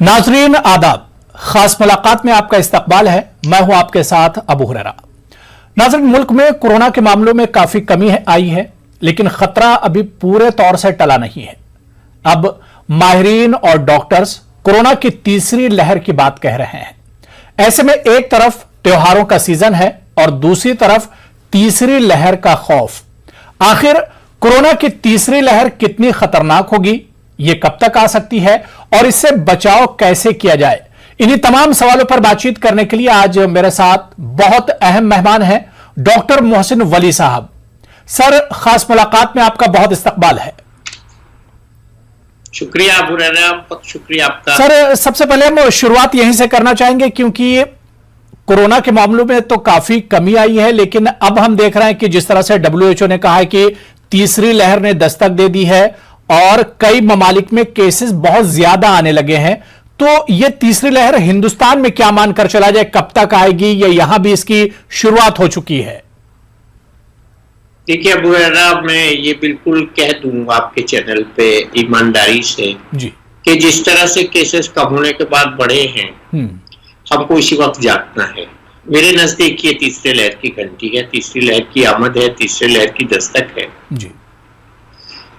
नाजरीन आदाब, खास मुलाकात में आपका इस्तकबाल है। मैं हूं आपके साथ अबू हुरैरा। नाजरीन, मुल्क में कोरोना के मामलों में काफी कमी आई है, लेकिन खतरा अभी पूरे तौर से टला नहीं है। अब माहिरीन और डॉक्टर्स कोरोना की तीसरी लहर की बात कह रहे हैं। ऐसे में एक तरफ त्योहारों का सीजन है और दूसरी तरफ तीसरी लहर का खौफ। आखिर कोरोना की तीसरी लहर कितनी खतरनाक होगी, यह कब तक आ सकती है और इससे बचाव कैसे किया जाए, इन्हीं तमाम सवालों पर बातचीत करने के लिए आज मेरे साथ बहुत अहम मेहमान हैं डॉक्टर मोहसिन वली साहब। सर, खास मुलाकात में आपका बहुत इस्तकबाल है। शुक्रिया अबू हुरैरा, बहुत शुक्रिया आपका। सर, सबसे पहले हम शुरुआत यहीं से करना चाहेंगे क्योंकि कोरोना के मामलों में तो काफी कमी आई है, लेकिन अब हम देख रहे हैं कि जिस तरह से WHO ने कहा है कि तीसरी लहर ने दस्तक दे दी है और कई ममालिक में केसेस बहुत ज्यादा आने लगे हैं, तो यह तीसरी लहर हिंदुस्तान में क्या मानकर चला जाए, कब तक आएगी, या यहां भी इसकी शुरुआत हो चुकी है? देखिए अबू हुरैरा, मैं ये बिल्कुल कह दूंगा आपके चैनल पे ईमानदारी से जी कि जिस तरह से केसेस कम होने के बाद बढ़े हैं, हमको इसी वक्त जागना है। मेरे नजदीक ये तीसरी लहर की घंटी है, तीसरी लहर की आमद है, तीसरी लहर की दस्तक है जी।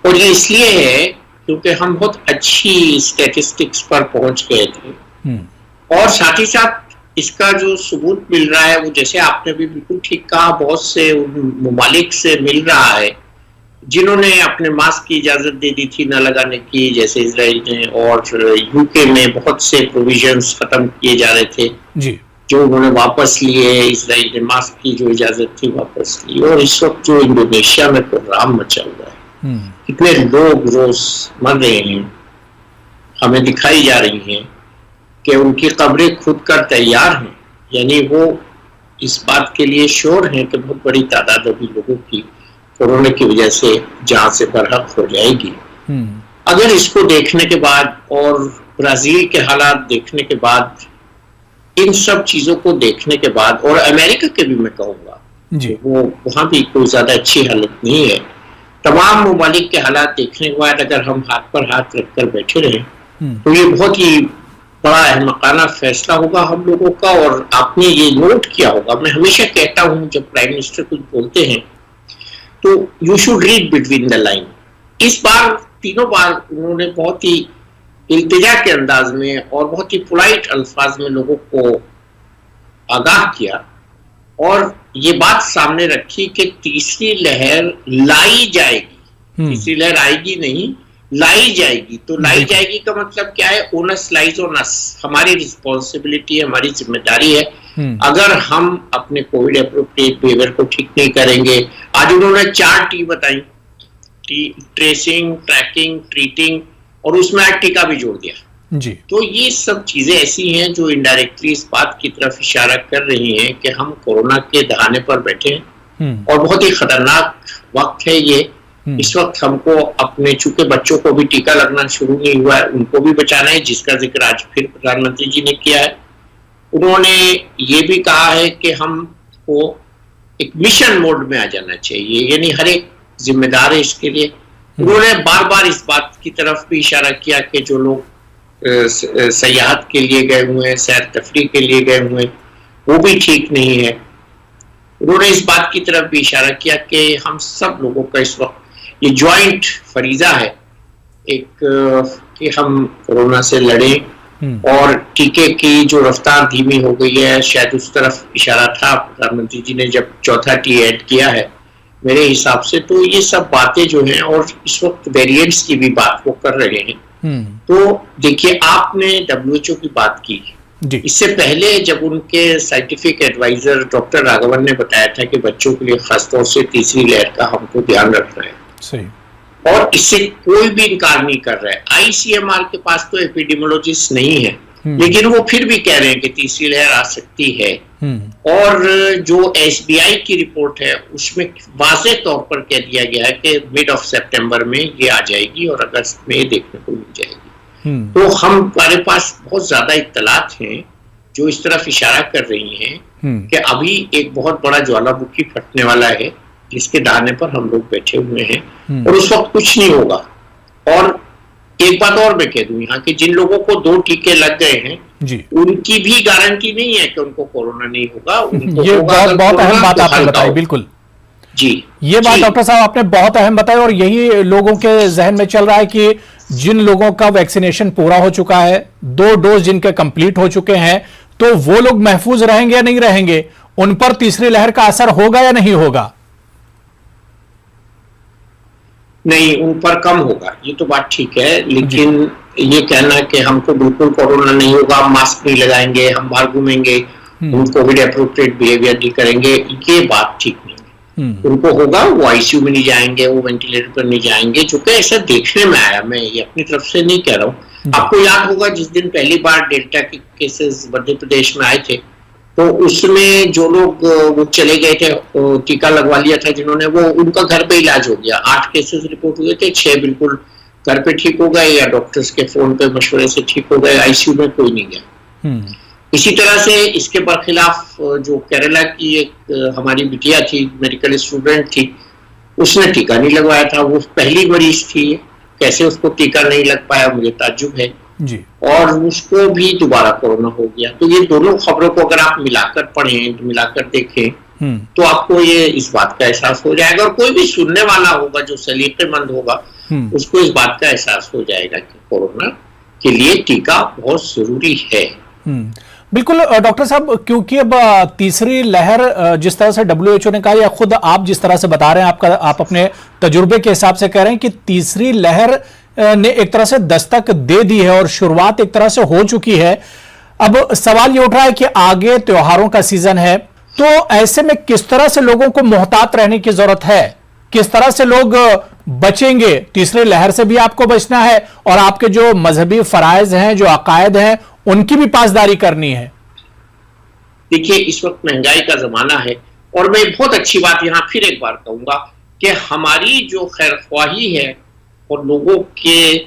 और ये इसलिए है क्योंकि हम बहुत अच्छी स्टैटिस्टिक्स पर पहुंच गए थे और साथ ही साथ इसका जो सबूत मिल रहा है वो, जैसे आपने भी बिल्कुल ठीक कहा, बहुत से ममालिक से मिल रहा है जिन्होंने अपने मास्क की इजाजत दे दी थी न लगाने की, जैसे इजराइल ने, और यूके में बहुत से प्रोविजंस खत्म किए जा रहे थे जी, जो उन्होंने वापस लिए। इजराइल ने मास्क की जो इजाजत थी वापस ली। और इस वक्त जो इंडोनेशिया में कोहराम मचा हुआ है, कितने लोग रोज मर रहे हैं, हमें दिखाई जा रही हैं कि उनकी कब्रें खुद कर तैयार हैं। यानी वो इस बात के लिए श्योर हैं कि बहुत बड़ी तादाद अभी लोगों की कोरोना की वजह से जान से बरहक हो जाएगी। अगर इसको देखने के बाद और ब्राजील के हालात देखने के बाद, इन सब चीजों को देखने के बाद, और अमेरिका के भी मैं कहूँगा वो वहां भी कोई ज्यादा अच्छी हालत नहीं है, तमाम ममालिक के हालात देखने के बाद अगर हम हाथ पर हाथ रखकर बैठे रहें तो ये बहुत ही बड़ा अहमकाना फैसला होगा हम लोगों का। और आपने ये नोट किया होगा, मैं हमेशा कहता हूं जब प्राइम मिनिस्टर कुछ बोलते हैं तो you should read between the line. इस बार तीनों बार उन्होंने बहुत ही इल्तिजा के अंदाज में और बहुत ही पोलाइट अल्फाज में लोगों को आगाह किया और ये बात सामने रखी कि तीसरी लहर लाई जाएगी। तीसरी लहर आएगी नहीं, लाई जाएगी। तो लाई जाएगी का मतलब क्या है? ओनस लाइज ऑन अस, हमारी रिस्पॉन्सिबिलिटी है, हमारी जिम्मेदारी है। अगर हम अपने कोविड एप्रोप्रिएट बिहेवियर को ठीक नहीं करेंगे, आज उन्होंने 4 टी बताई, ट्रेसिंग, ट्रैकिंग, ट्रीटिंग, और उसमें आज टीका भी जोड़ दिया जी। तो ये सब चीजें ऐसी हैं जो इनडायरेक्टली इस बात की तरफ इशारा कर रही हैं कि हम कोरोना के दहाने पर बैठे हैं और बहुत ही खतरनाक वक्त है ये। इस वक्त हमको अपने, चूंकि बच्चों को भी टीका लगना शुरू नहीं हुआ है, उनको भी बचाना है, जिसका जिक्र आज फिर प्रधानमंत्री जी ने किया है। उन्होंने ये भी कहा है कि हमको एक मिशन मोड में आ जाना चाहिए, यानी हर एक जिम्मेदार है इसके लिए। उन्होंने बार बार इस बात की तरफ भी इशारा किया कि जो लोग सयाहत के लिए गए हुए हैं, सैर तफरी के लिए गए हुए हैं, वो भी ठीक नहीं है। उन्होंने इस बात की तरफ भी इशारा किया कि हम सब लोगों का इस वक्त ये ज्वाइंट फरीजा है एक, कि हम कोरोना से लड़ें। और टीके की जो रफ्तार धीमी हो गई है, शायद उस तरफ इशारा था प्रधानमंत्री जी ने जब चौथा टी ऐड किया है मेरे हिसाब से। तो ये सब बातें जो हैं, और इस वक्त वेरिएंट्स की भी बात वो कर रहे हैं। तो देखिए, आपने WHO की बात की, इससे पहले जब उनके साइंटिफिक एडवाइजर डॉक्टर राघवन ने बताया था कि बच्चों के लिए खासतौर से तीसरी लहर का हमको ध्यान रखना है, सही, और इससे कोई भी इनकार नहीं कर रहा है। ICMR के पास तो एपिडेमियोलॉजिस्ट नहीं है, लेकिन वो फिर भी कह रहे हैं कि तीसरी लहर आ सकती है। और जो SBI की रिपोर्ट है उसमें वाज़े तौर पर कह दिया गया है कि मिड ऑफ सितंबर में ये आ जाएगी और अगस्त में देखने को मिल जाएगी। तो हमारे पास बहुत ज्यादा इत्तलात हैं जो इस तरफ इशारा कर रही हैं कि अभी एक बहुत बड़ा ज्वालामुखी फटने वाला है जिसके दाने पर हम लोग बैठे हुए हैं और उस वक्त कुछ नहीं होगा। और एक बात और मैं कह दूं यहाँ कि जिन लोगों को 2 टीके लग गए हैं जी, उनकी भी गारंटी नहीं है कि उनको कोरोना नहीं होगा। उनको ये होगा, बहुत बहुत अहम बात तो आपने हल्का बताई। होगा। बिल्कुल, जी ये बात जी डॉक्टर साहब आपने बहुत अहम बताई, और यही लोगों के जहन में चल रहा है कि जिन लोगों का वैक्सीनेशन पूरा हो चुका है, 2 डोज जिनके कंप्लीट हो चुके हैं, तो वो लोग महफूज रहेंगे या नहीं रहेंगे, उन पर तीसरी लहर का असर होगा या नहीं होगा? नहीं, उन पर कम होगा, ये तो बात ठीक है, लेकिन ये कहना कि हमको बिल्कुल कोरोना नहीं होगा, हम मास्क नहीं लगाएंगे, हम बाहर घूमेंगे, हम कोविड अप्रोप्रिएट बिहेवियर नहीं करेंगे, ये बात ठीक नहीं है। उनको होगा, वो आईसीयू में नहीं जाएंगे, वो वेंटिलेटर पर नहीं जाएंगे, जो कि ऐसा देखने में आया, मैं ये अपनी तरफ से नहीं कह रहा हूँ। आपको याद होगा जिस दिन पहली बार डेल्टा के केसेस मध्य प्रदेश में आए थे, तो उसमें जो लोग वो चले गए थे, टीका लगवा लिया था जिन्होंने, वो उनका घर पे इलाज हो गया। 8 केसेस रिपोर्ट हुए थे, 6 बिल्कुल घर पे ठीक हो गए या डॉक्टर्स के फोन पे मशवरे से ठीक हो गए, आईसीयू में कोई नहीं गया। इसी तरह से इसके बरखिलाफ जो केरला की एक हमारी बिटिया थी, मेडिकल स्टूडेंट थी, उसने टीका नहीं लगवाया था, वो पहली मरीज थी, कैसे उसको टीका नहीं लग पाया मुझे ताज्जुब है जी, और उसको भी दोबारा कोरोना हो गया। तो ये दोनों खबरों को अगर आप मिलाकर पढ़ें, तो मिलाकर देखें, तो आपको ये इस बात का एहसास हो जाएगा, और कोई भी सुनने वाला होगा जो सलीकेमंद होगा, उसको इस बात का एहसास हो जाएगा कि कोरोना के लिए टीका बहुत जरूरी है। बिल्कुल डॉक्टर साहब, क्योंकि अब तीसरी लहर जिस तरह से WHO ने कहा, या खुद आप जिस तरह से बता रहे हैं, आप अपने तजुर्बे के हिसाब से कह रहे हैं कि तीसरी लहर ने एक तरह से दस्तक दे दी है और शुरुआत एक तरह से हो चुकी है। अब सवाल ये उठ रहा है कि आगे त्योहारों का सीजन है, तो ऐसे में किस तरह से लोगों को मोहतात रहने की जरूरत है, किस तरह से लोग बचेंगे? तीसरी लहर से भी आपको बचना है, और आपके जो मजहबी फराइज हैं, जो अकायद हैं, उनकी भी पासदारी करनी है। देखिए, इस वक्त महंगाई का जमाना है, और मैं बहुत अच्छी बात यहां फिर एक बार कहूंगा कि हमारी जो खैरख्वाही है और लोगों के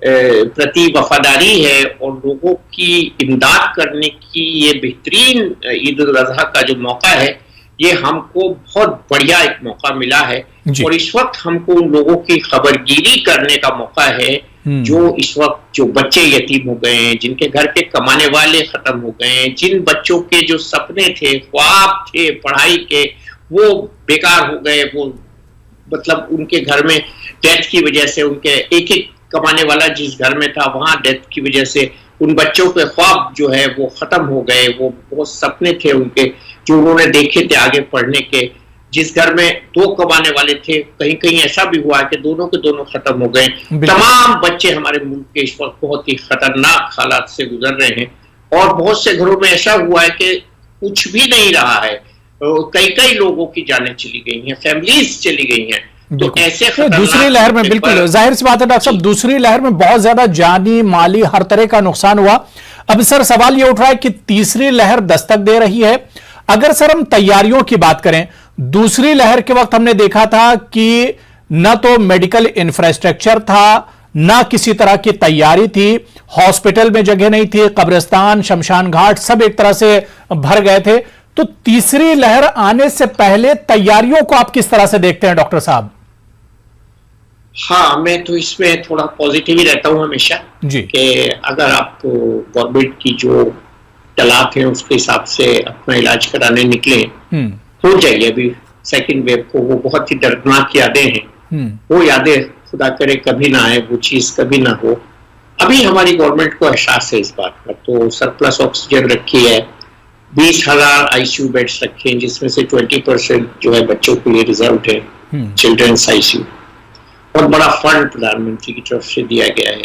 प्रति वफादारी है और लोगों की इमदाद करने की ये बेहतरीन ईद उल अजहा का जो मौका है, ये हमको बहुत बढ़िया एक मौका मिला है, और इस वक्त हमको उन लोगों की खबरगिरी करने का मौका है जो इस वक्त जो बच्चे यतीम हो गए हैं, जिनके घर के कमाने वाले खत्म हो गए हैं, जिन बच्चों के जो सपने थे, ख्वाब थे पढ़ाई के, वो बेकार हो गए, वो मतलब उनके घर में डेथ की वजह से, उनके एक एक कमाने वाला जिस घर में था वहां डेथ की वजह से उन बच्चों के ख्वाब जो है वो खत्म हो गए। वो बहुत सपने थे उनके जो उन्होंने देखे थे आगे पढ़ने के। जिस घर में 2 कमाने वाले थे, कहीं कहीं ऐसा भी हुआ कि दोनों के दोनों खत्म हो गए। तमाम बच्चे हमारे मुल्क के इस वक्त बहुत ही खतरनाक हालात से गुजर रहे हैं, और बहुत से घरों में ऐसा हुआ है कि कुछ भी नहीं रहा है, कई कई लोगों की जानें चली गई हैं, फैमिलीज चली गई हैं। तो ऐसे दूसरी लहर में बिल्कुल जाहिर सी बात है डॉक्टर साहब, दूसरी लहर में बहुत ज्यादा जानी माली हर तरह का नुकसान हुआ। अब सर सवाल ये उठ रहा है कि तीसरी लहर दस्तक दे रही है, अगर सर हम तैयारियों की बात करें, दूसरी लहर के वक्त हमने देखा था कि न तो मेडिकल इंफ्रास्ट्रक्चर था, न किसी तरह की तैयारी थी, हॉस्पिटल में जगह नहीं थी, कब्रिस्तान शमशान घाट सब एक तरह से भर गए थे। तो तीसरी लहर आने से पहले तैयारियों को आप किस तरह से देखते हैं डॉक्टर साहब? हाँ, मैं तो इसमें थोड़ा पॉजिटिव ही रहता हूं हमेशा जी, कि अगर आप गवर्नमेंट की जो तलाक है उसके हिसाब से अपना इलाज कराने निकले, हो जाइए। अभी सेकंड वेव को वो बहुत ही दर्दनाक यादें हैं, वो यादें खुदा करे कभी ना आए, वो चीज कभी ना हो। अभी हमारी गवर्नमेंट को एहसास है इस बात का, तो सरप्लस ऑक्सीजन रखी है, 20,000 आईसीयू बेड्स रखे हैं, जिसमें से 20% जो है बच्चों के लिए रिजर्व है, चिल्ड्रंस आईसीयू। बहुत बड़ा फंड प्रधानमंत्री की तरफ से दिया गया है,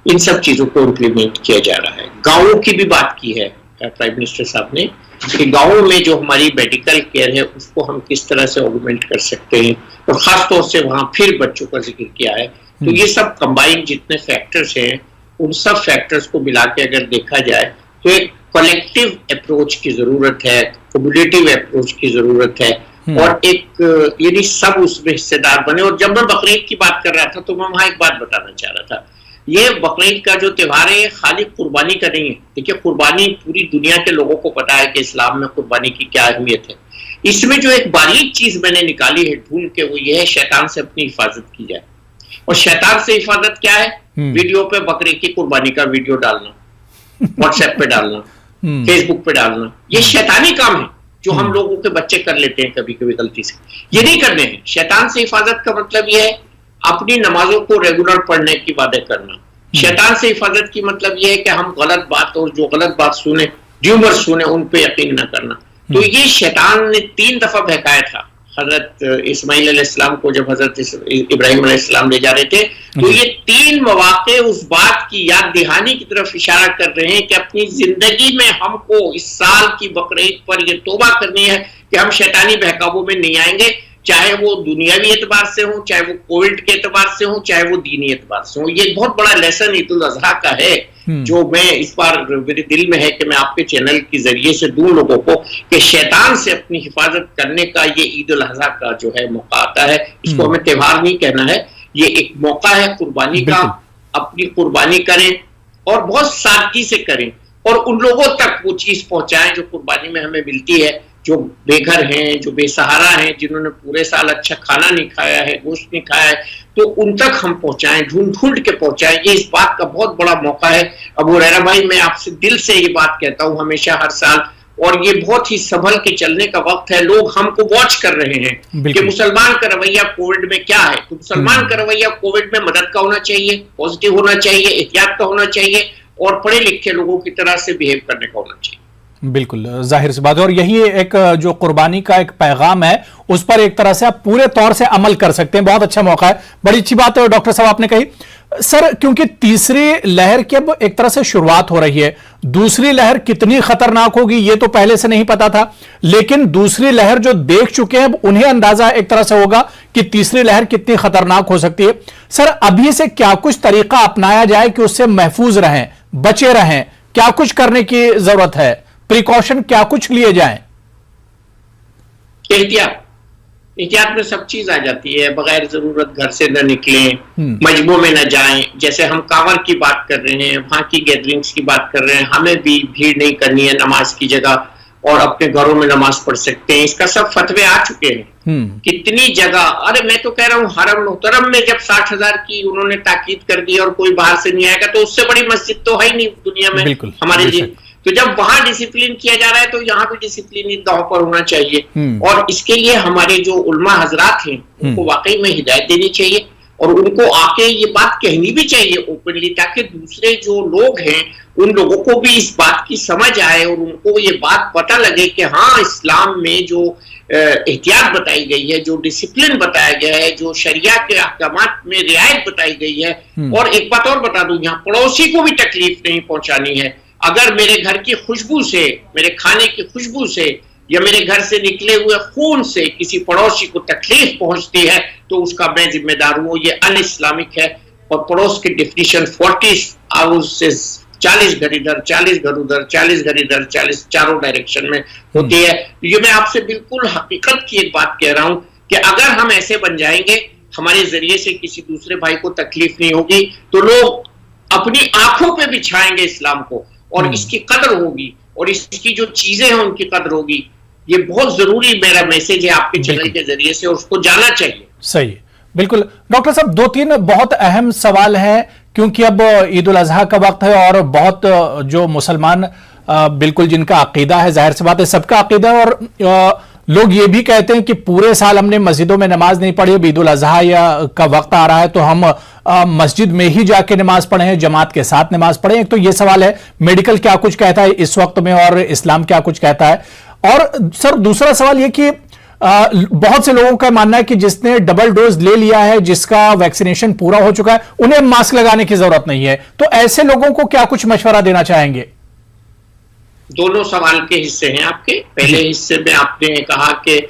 इन सब चीजों को इम्प्लीमेंट किया जा रहा है। गांवों की भी बात की है प्राइम मिनिस्टर साहब ने कि गांवों में जो हमारी मेडिकल केयर है उसको हम किस तरह से ऑगमेंट कर सकते हैं, और खासतौर से वहां फिर बच्चों का जिक्र किया है। तो ये सब कंबाइंड जितने फैक्टर्स हैं, उन सब फैक्टर्स को मिला के अगर देखा जाए तो एक कलेक्टिव अप्रोच की जरूरत है, कम्युनिटिव अप्रोच की जरूरत है, और एक यानी सब उसमें हिस्सेदार बने। और जब मैं बकरीद की बात कर रहा था तो मैं वहां एक बात बताना चाह रहा था, ये बकरीद का जो त्योहार है खाली कुर्बानी का नहीं है। देखिए, कुर्बानी पूरी दुनिया के लोगों को पता है कि इस्लाम में कुर्बानी की क्या अहमियत है। इसमें जो एक बारीक चीज मैंने निकाली है ढूंढ के, वो ये है शैतान से अपनी हिफाजत की जाए। और शैतान से हिफाजत क्या है? वीडियो पे बकरे की कुर्बानी का वीडियो डालना, व्हाट्सएप पे डालना, फेसबुक पे डालना, ये शैतानी काम है जो हम लोगों के बच्चे कर लेते हैं कभी कभी गलती से। ये नहीं करने हैं। शैतान से हिफाजत का मतलब ये है अपनी नमाजों को रेगुलर पढ़ने की बातें करना। शैतान से हिफाजत की मतलब ये है कि हम गलत बात और जो गलत बात सुने, र्यूमर सुने, उन पे यकीन न करना। तो ये शैतान ने 3 दफा बहकाया था हजरत इस्माइल अलैहिस्सलाम को, जब हजरत इब्राहिम अलैहिस्सलाम ले जा रहे थे। तो ये 3 मौके उस बात की याद दहानी की तरफ इशारा कर रहे हैं कि अपनी जिंदगी में हमको इस साल की बकरीद पर ये तौबा करनी है कि हम शैतानी बहकावों में नहीं आएंगे, चाहे वो दुनियावी एतबार से हो, चाहे वो कोविड के एतबार से हो, चाहे वो दीनी एतबार से हो। ये बहुत बड़ा लेसन ईद उल अजहा का है जो मैं इस बार मेरे दिल में है कि मैं आपके चैनल के जरिए से दूं लोगों को कि शैतान से अपनी हिफाजत करने का ये ईद उल अजहा का जो है मौका आता है। इसको हमें त्योहार नहीं कहना है, ये एक मौका है कुर्बानी का। अपनी कुर्बानी करें और बहुत सादगी से करें और उन लोगों तक वो चीज पहुंचाएं जो कुर्बानी में हमें मिलती है, जो बेघर हैं, जो बेसहारा हैं, जिन्होंने पूरे साल अच्छा खाना नहीं खाया है, गोश्त नहीं खाया है, तो उन तक हम पहुंचाएं, ढूंढ ढूंढ के पहुंचाएं। ये इस बात का बहुत बड़ा मौका है। अबू हुरैरा भाई, मैं आपसे दिल से ये बात कहता हूं हमेशा, हर साल, और ये बहुत ही संभल के चलने का वक्त है। लोग हमको वॉच कर रहे हैं कि मुसलमान का रवैया कोविड में क्या है। तो मुसलमान का रवैया कोविड में मदद का होना चाहिए, पॉजिटिव होना चाहिए, एहतियात का होना चाहिए और पढ़े लिखे लोगों की तरह से बिहेव करने का होना चाहिए। बिल्कुल जाहिर सी बात है। और यही एक जो कुर्बानी का एक पैगाम है उस पर एक तरह से आप पूरे तौर से अमल कर सकते हैं। बहुत अच्छा मौका है, बड़ी अच्छी बात है डॉक्टर साहब आपने कही। सर, क्योंकि तीसरी लहर की अब एक तरह से शुरुआत हो रही है, दूसरी लहर कितनी खतरनाक होगी ये तो पहले से नहीं पता था, लेकिन दूसरी लहर जो देख चुके हैं उन्हें अंदाजा एक तरह से होगा कि तीसरी लहर कितनी खतरनाक हो सकती है। सर, अभी से क्या कुछ तरीका अपनाया जाए कि उससे महफूज रहें, बचे रहें? क्या कुछ करने की जरूरत है? प्रिकॉशन क्या कुछ लिए जाएं? एहतियात में सब चीज आ जाती है। बगैर जरूरत घर से न निकलें, मजमू में न जाएं। जैसे हम कांवर की बात कर रहे हैं, वहां की गैदरिंग्स की बात कर रहे हैं, हमें भी भीड़ नहीं करनी है नमाज की जगह और अपने घरों में नमाज पढ़ सकते हैं। इसका सब फतवे आ चुके हैं। कितनी जगह, अरे मैं तो कह रहा हूँ हरम मुहतरम में जब 60,000 की उन्होंने ताकीद कर दी और कोई बाहर से नहीं आएगा, तो उससे बड़ी मस्जिद तो है ही नहीं दुनिया में हमारे लिए। तो जब वहां डिसिप्लिन किया जा रहा है तो यहाँ भी डिसिप्लिन ईदगाहों पर होना चाहिए। और इसके लिए हमारे जो उलमा हजरात हैं उनको वाकई में हिदायत देनी चाहिए और उनको आके ये बात कहनी भी चाहिए ओपनली, ताकि दूसरे जो लोग हैं उन लोगों को भी इस बात की समझ आए और उनको ये बात पता लगे कि हाँ, इस्लाम में जो एहतियात बताई गई है, जो डिसिप्लिन बताया गया है, जो शरिया के अहकामात में रियायत बताई गई है। और एक बात और बता दूं, यहाँ पड़ोसी को भी तकलीफ नहीं पहुंचानी है। अगर मेरे घर की खुशबू से, मेरे खाने की खुशबू से या मेरे घर से निकले हुए खून से किसी पड़ोसी को तकलीफ पहुंचती है तो उसका मैं जिम्मेदार हूं। ये अन इस्लामिक है। और पड़ोस की डिफिनीशन 40 हाउसेस, 40 घर इधर, 40 घर उधर, 40 घर इधर, 40 चारों डायरेक्शन में होती है। ये मैं आपसे बिल्कुल हकीकत की एक बात कह रहा हूं कि अगर हम ऐसे बन जाएंगे, हमारे जरिए से किसी दूसरे भाई को तकलीफ नहीं होगी, तो लोग अपनी आंखों पे बिछाएंगे इस्लाम को और इसकी कदर होगी और इसकी जो चीजें हैं उनकी कदर होगी। ये बहुत जरूरी मेरा मैसेज है आपके चैनल के जरिए से, उसको जाना चाहिए। सही, बिल्कुल। डॉक्टर साहब, 2-3 बहुत अहम सवाल हैं क्योंकि अब ईद उल अजहा का वक्त है और बहुत जो मुसलमान बिल्कुल जिनका अकीदा है, जाहिर सी बात है सबका अकीदा है, और लोग ये भी कहते हैं कि पूरे साल हमने मस्जिदों में नमाज नहीं पढ़ी, अब ईद उल अजहा का वक्त आ रहा है तो हम मस्जिद में ही जाके नमाज पढ़ें, जमात के साथ नमाज पढ़ें। एक तो ये सवाल है, मेडिकल क्या कुछ कहता है इस वक्त में और इस्लाम क्या कुछ कहता है। और सर, दूसरा सवाल ये कि बहुत से लोगों का मानना है कि जिसने डबल डोज ले लिया है, जिसका वैक्सीनेशन पूरा हो चुका है, उन्हें मास्क लगाने की जरूरत नहीं है। तो ऐसे लोगों को क्या कुछ मशवरा देना चाहेंगे? दोनों सवाल के हिस्से हैं आपके। पहले हिस्से में आपने कहा कि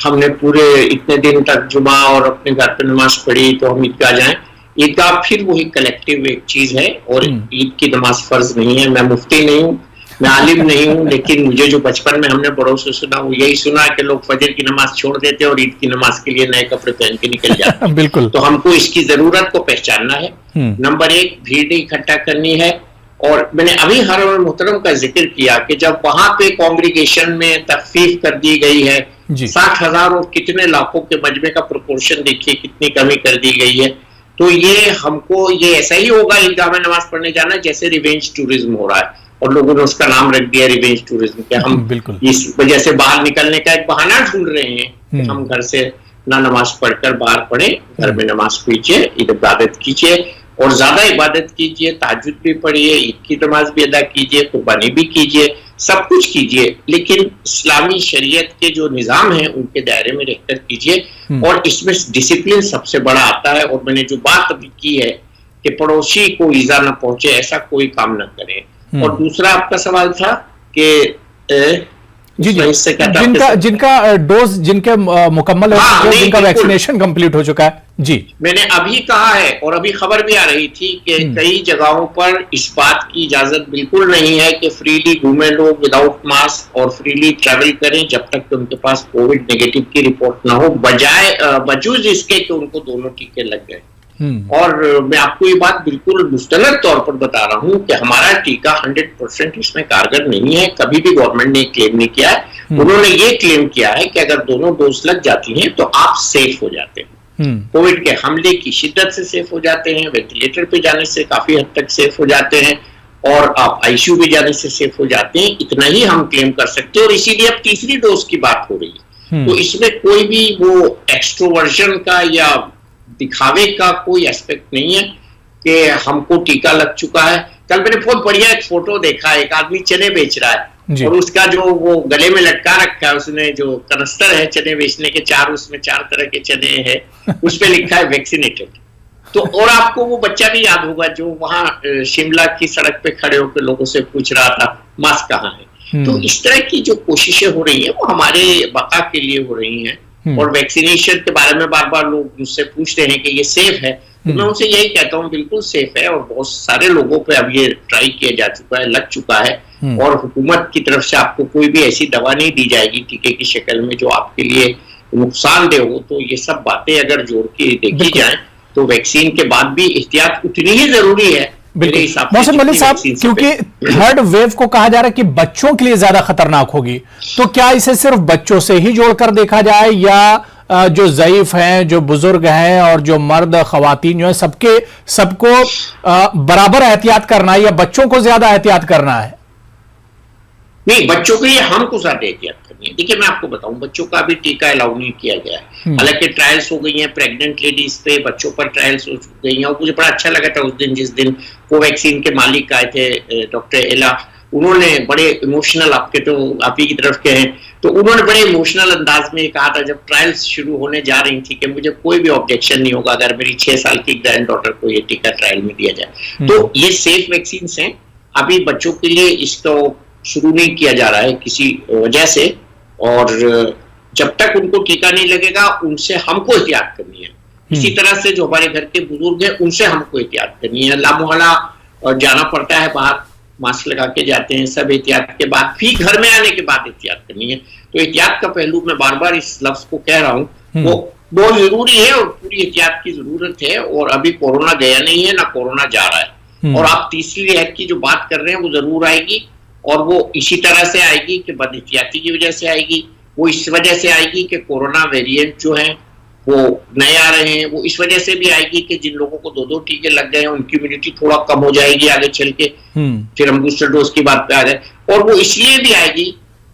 हमने पूरे इतने दिन तक जुमा और अपने घर पे नमाज पढ़ी तो हम ईदगाह जाएं। ईदगाह फिर वही कलेक्टिव एक चीज है और ईद की नमाज फर्ज नहीं है। मैं मुफ्ती नहीं हूँ, मैं आलिम नहीं हूँ, लेकिन मुझे जो बचपन में हमने बड़ों से सुना वो यही सुना कि लोग फजर की नमाज छोड़ देते और ईद की नमाज के लिए नए कपड़े पहन के निकल जाते हैं। बिल्कुल। तो हमको इसकी जरूरत को पहचानना है। नंबर 1, भीड़ इकट्ठा करनी है। और मैंने अभी हरम मुहतरम का जिक्र किया कि जब वहां पे कांग्रीगेशन में तखफीफ कर दी गई है जी। 60,000 और कितने लाखों के मजमे का प्रोपोर्शन देखिए कितनी कमी कर दी गई है। तो ये हमको ये ऐसा ही होगा ईदगाह में नमाज पढ़ने जाना जैसे रिवेंज टूरिज्म हो रहा है, और लोगों ने उसका नाम रख दिया रिवेंज टूरिज्म के। हम बिल्कुल इस वजह से बाहर निकलने का एक बहाना ढूंढ रहे हैं कि हम घर से ना नमाज पढ़कर बाहर पढ़े, घर में नमाज कीजिए, इबादत कीजिए और ज्यादा इबादत कीजिए, तहज्जुद भी पढ़िए, ईद की नमाज भी अदा कीजिए, कुर्बानी भी कीजिए, सब कुछ कीजिए, लेकिन इस्लामी शरीयत के जो निजाम है उनके दायरे में रहकर कीजिए। और इसमें डिसिप्लिन सबसे बड़ा आता है। और मैंने जो बात अभी की है कि पड़ोसी को ईजा न पहुंचे, ऐसा कोई काम न करें। और दूसरा आपका सवाल था कि जी जी, जिनका डोज जिनके मुकम्मल है, जिनका वैक्सीनेशन कंप्लीट हो चुका है। जी, मैंने अभी कहा है और अभी खबर भी आ रही थी कि कई जगहों पर इस बात की इजाजत बिल्कुल नहीं है कि फ्रीली घूमे लोग विदाउट मास्क और फ्रीली ट्रैवल करें जब तक कि उनके पास कोविड नेगेटिव की रिपोर्ट ना हो, बजूज इसके कि उनको दोनों टीके लग गए। और मैं आपको ये बात बिल्कुल मुस्तनद तौर पर बता रहा हूं कि हमारा टीका 100% इसमें कारगर नहीं है। कभी भी गवर्नमेंट ने क्लेम नहीं किया है। उन्होंने ये क्लेम किया है कि अगर दोनों डोज लग जाती हैं तो आप सेफ हो जाते हैं, कोविड के हमले की शिद्दत से सेफ हो जाते हैं, वेंटिलेटर पे जाने से काफी हद तक सेफ हो जाते हैं और आप आईसीयू में जाने से सेफ हो जाते हैं। इतना ही हम क्लेम कर सकते हैं और इसीलिए अब तीसरी डोज की बात हो रही है। तो इसमें कोई भी वो एक्सट्रोवर्जन का या दिखावे का कोई एस्पेक्ट नहीं है कि हमको टीका लग चुका है। कल मैंने बहुत बढ़िया एक फोटो देखा, एक आदमी चने बेच रहा है और उसका जो वो गले में लटका रखा है, उसने जो कनस्तर है चने बेचने के, उसमें 4 तरह के चने हैं, उस पे लिखा है वैक्सीनेटेड। तो और आपको वो बच्चा भी याद होगा जो वहां शिमला की सड़क पे खड़े होकर लोगों से पूछ रहा था मास्क कहाँ है। तो इस तरह की जो कोशिशें हो रही हैं वो हमारे बका के लिए हो रही हैं। और वैक्सीनेशन के बारे में बार बार लोग मुझसे पूछते हैं कि ये सेफ है, तो मैं उनसे यही कहता हूँ बिल्कुल सेफ है और बहुत सारे लोगों पे अब ये ट्राई किया जा चुका है, लग चुका है। और हुकूमत की तरफ से आपको कोई भी ऐसी दवा नहीं दी जाएगी टीके की शक्ल में जो आपके लिए नुकसानदेह हो। तो ये सब बातें अगर जोड़ के देखी जाए तो वैक्सीन के बाद भी एहतियात उतनी ही जरूरी है। मौसम मलिक साहब, क्योंकि थर्ड वेव को कहा जा रहा है कि बच्चों के लिए ज्यादा खतरनाक होगी, तो क्या इसे सिर्फ बच्चों से ही जोड़कर देखा जाए या जो ज़ईफ हैं, जो बुजुर्ग हैं और जो मर्द खवातीन जो है सबको बराबर एहतियात करना है या बच्चों को ज्यादा एहतियात करना है? नहीं, बच्चों के लिए हमको ज्यादा एहतियात करनी है। देखिए मैं आपको बताऊं, बच्चों का भी टीका अलाउ नहीं किया गया है। हालांकि ट्रायल्स हो गई हैं प्रेग्नेंट लेडीज पे, बच्चों पर ट्रायल्स हो गई हैं। और मुझे बड़ा अच्छा लगा था उस दिन जिस दिन कोवैक्सीन के मालिक आए थे डॉक्टर एला, उन्होंने बड़े इमोशनल, आपके तो आप ही की तरफ के हैं, तो उन्होंने बड़े इमोशनल अंदाज में कहा था जब ट्रायल्स शुरू होने जा रही थी कि मुझे कोई भी ऑब्जेक्शन नहीं होगा अगर मेरी 6 साल की ग्रैंड डॉटर को ये टीका ट्रायल में दिया जाए। तो ये सेफ वैक्सीन हैं। अभी बच्चों के लिए इसको शुरू नहीं किया जा रहा है किसी वजह से, और जब तक उनको टीका नहीं लगेगा उनसे हमको एहतियात करनी है। इसी तरह से जो हमारे घर के बुजुर्ग हैं उनसे हमको एहतियात करनी है। लामोहल्ला जाना पड़ता है बाहर, मास्क लगा के जाते हैं, सब एहतियात के बाद फिर घर में आने के बाद एहतियात करनी है। तो एहतियात का पहलू मैं बार बार इस लफ्ज को कह रहा हूँ, वो बहुत जरूरी है और पूरी एहतियात की जरूरत है। और अभी कोरोना गया नहीं है, ना कोरोना जा रहा है। और आप तीसरी लहर की जो बात कर रहे हैं वो जरूर आएगी और वो इसी तरह से आएगी कि बदएहतियाती की वजह से आएगी। वो इस वजह से आएगी कि कोरोना वेरिएंट जो है वो नए आ रहे हैं। वो इस वजह से भी आएगी कि जिन लोगों को 2-2 टीके लग गए हैं उनकी इम्यूनिटी थोड़ा कम हो जाएगी आगे चल के, फिर हम बूस्टर डोज की बात पे आ गए। और वो इसलिए भी आएगी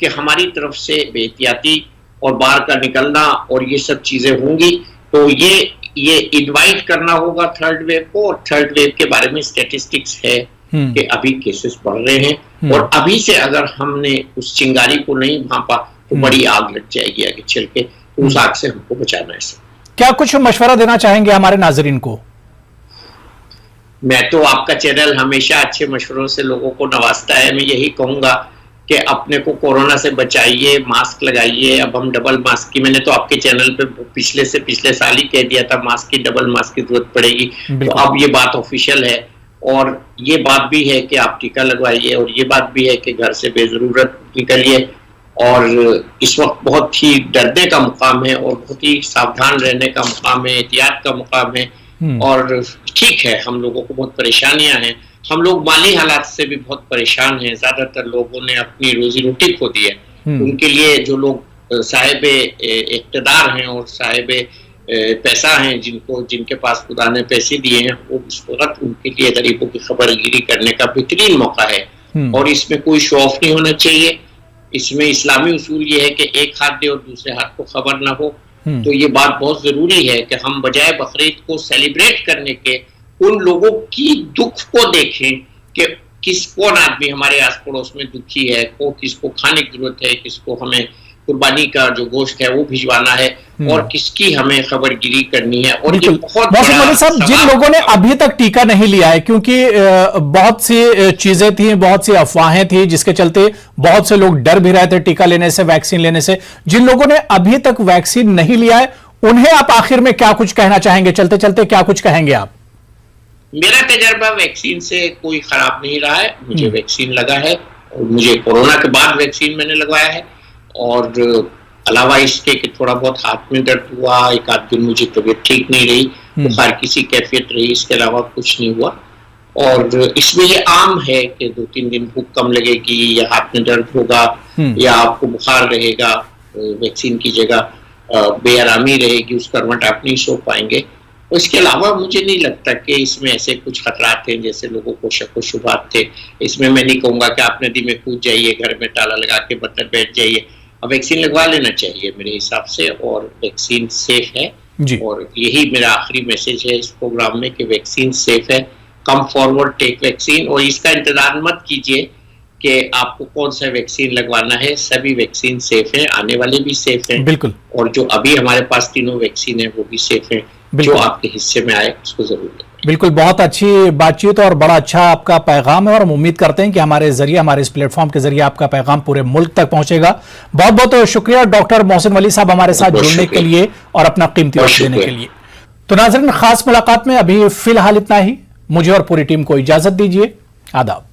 कि हमारी तरफ से बेहतियाती और बाहर का निकलना और ये सब चीजें होंगी। तो ये इनवाइट करना होगा थर्ड वेव को। और थर्ड वेव के बारे में स्टेटिस्टिक्स है कि अभी केसेस बढ़ रहे हैं और अभी से अगर हमने उस चिंगारी को नहीं भांपा तो बड़ी आग लग जाएगी आगे चल के। तो उस आग से हमको बचाना है। क्या कुछ मशवरा देना चाहेंगे हमारे नाजरीन को? मैं तो आपका चैनल हमेशा अच्छे मशवरों से लोगों को नवाजता है। मैं यही कहूंगा कि अपने को कोरोना से बचाइए, मास्क लगाइए। अब हम डबल मास्क की, मैंने तो आपके चैनल पे पिछले साल ही कह दिया था मास्क की, डबल मास्क की जरूरत पड़ेगी। तो अब ये बात ऑफिशियल है और ये बात भी है कि आप टीका लगवाइए और ये बात भी है कि घर से बेजरूरत निकलिए। और इस वक्त बहुत ही डरने का मुकाम है और बहुत ही सावधान रहने का मुकाम है, एहतियात का मुकाम है। और ठीक है, हम लोगों को बहुत परेशानियां हैं, हम लोग माली हालात से भी बहुत परेशान हैं। ज्यादातर लोगों ने अपनी रोजी रोटी खो दी है। उनके लिए जो लोग साहिब इक़्तिदार हैं और साहिब पैसा हैं, जिनके पास खुदा ने पैसे दिए हैं, वो इस वक्त उनके लिए गरीबों की खबरगिरी करने का बेहतरीन मौका है। और इसमें कोई शो ऑफ नहीं होना चाहिए। इसमें इस्लामी उसूल ये है कि एक हाथ दे और दूसरे हाथ को खबर ना हो। तो ये बात बहुत जरूरी है कि हम बजाय बकरीद को सेलिब्रेट करने के उन लोगों की दुख को देखें कि कौन आदमी हमारे आस पड़ोस में दुखी है, किसको खाने की जरूरत है, किसको हमें कुर्बानी का जो गोश्त है वो भिजवाना है और किसकी हमें खबरगिरी करनी है। और ये बहुत मौसम मलिक साहब, जिन लोगों ने अभी तक टीका नहीं लिया है, क्योंकि बहुत सी चीजें थी, बहुत सी अफवाहें थी, जिसके चलते बहुत से लोग डर भी रहे थे टीका लेने से, वैक्सीन लेने से, जिन लोगों ने अभी तक वैक्सीन नहीं लिया है, उन्हें आप आखिर में क्या कुछ कहना चाहेंगे? चलते चलते क्या कुछ कहेंगे आप? मेरा तजर्बा वैक्सीन से कोई खराब नहीं रहा है। मुझे वैक्सीन लगा है और मुझे कोरोना के बाद वैक्सीन मैंने लगवाया है। और अलावा इसके कि थोड़ा बहुत हाथ में दर्द हुआ, एक आध दिन मुझे तबीयत ठीक नहीं रही, बुखार किसी कैफियत रही, इसके अलावा कुछ नहीं हुआ। और इसमें ये आम है कि 2-3 दिन भूख कम लगेगी या हाथ में दर्द होगा या आपको बुखार रहेगा, वैक्सीन की जगह बेआरामी रहेगी, उस करवट आप नहीं सो पाएंगे। और इसके अलावा मुझे नहीं लगता कि इसमें ऐसे कुछ खतरात थे जैसे लोगों को शक व शुबहात थे। इसमें मैं नहीं कहूँगा कि आप नदी में कूद जाइए, घर में ताला लगा के बंदर बैठ जाइए। अब वैक्सीन लगवा लेना चाहिए मेरे हिसाब से, और वैक्सीन सेफ है जी। और यही मेरा आखिरी मैसेज है इस प्रोग्राम में कि वैक्सीन सेफ है। Come forward, take vaccine. और इसका इंतजार मत कीजिए कि आपको कौन सा वैक्सीन लगवाना है, सभी वैक्सीन सेफ है, आने वाले भी सेफ हैं। बिल्कुल। और जो अभी हमारे पास तीनों वैक्सीन है वो भी सेफ है। जो आपके हिस्से में आए उसको जरूर लें। बिल्कुल, बहुत अच्छी बातचीत और बड़ा अच्छा आपका पैगाम है, और हम उम्मीद करते हैं कि हमारे जरिए, हमारे इस प्लेटफॉर्म के जरिए आपका पैगाम पूरे मुल्क तक पहुंचेगा। बहुत बहुत शुक्रिया डॉक्टर मोहसिन वली साहब हमारे साथ जुड़ने के लिए और अपना कीमती वक्त देने के लिए। तो नाज़रीन, खास मुलाकात में अभी फिलहाल इतना ही। मुझे और पूरी टीम को इजाजत दीजिए। आदाब।